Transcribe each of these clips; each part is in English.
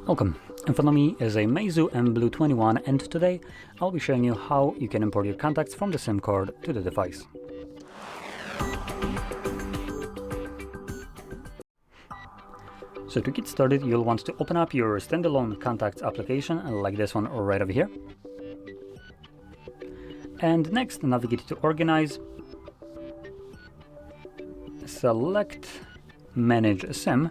Welcome. In front of me is a MEIZU mBlu 21, and today I'll be showing you how you can import your contacts from the SIM card to the device. So to get started, you'll want to open up your standalone contacts application like this one right over here. And next, navigate to Organize, select Manage SIM.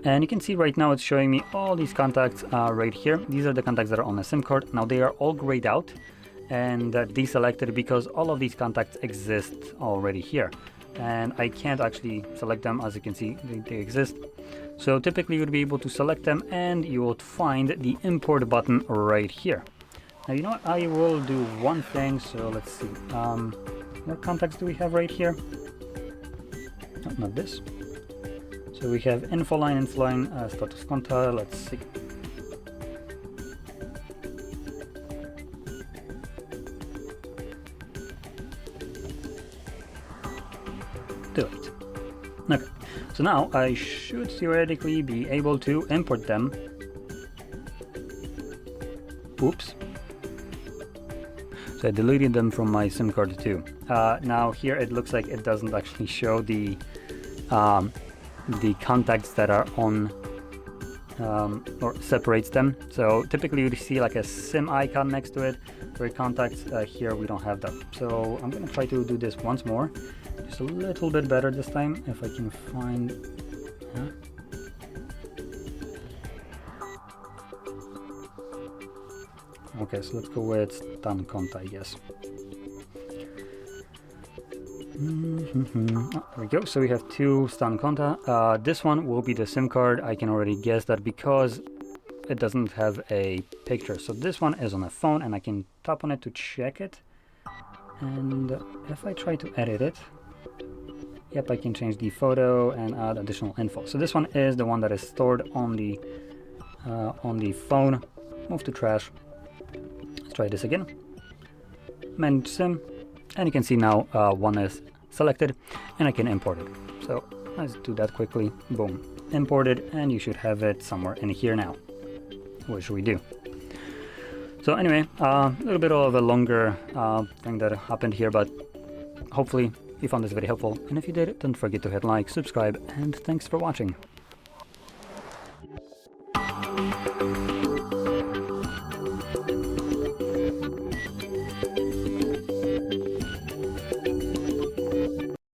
And you can see right now it's showing me all these contacts right here. These are the contacts that are on a SIM card. Now they are all grayed out and deselected because all of these contacts exist already here. And I can't actually select them. As you can see, they exist. So typically you would be able to select them and you would find the import button right here. Now you know what, I will do one thing. So let's see, what contacts do we have right here? No, not this. So we have info line, status contact. Let's see. Do it. Okay. So now I should theoretically be able to import them. Oops. So I deleted them from my SIM card too. Now here it looks like it doesn't actually show the contacts that are on or separates them. So typically you see like a SIM icon next to it for your contacts. Here we don't have that. So I'm gonna try to do this once more, just a little bit better this time if I can find. Okay, so let's go with stun contact, I guess. Oh, there we go. So we have two stun contact. This one will be the SIM card. I can already guess that because it doesn't have a picture. So this one is on a phone and I can tap on it to check it. And if I try to edit it, yep, I can change the photo and add additional info. So this one is the one that is stored on the phone. Move to trash. Let's try this again. Manage SIM. And you can see now one is selected and I can import it. So let's do that quickly. Boom, imported, and you should have it somewhere in here now, which we do. So anyway, a little bit of a longer thing that happened here, but hopefully you found this very helpful. And if you did, don't forget to hit like, subscribe, and thanks for watching.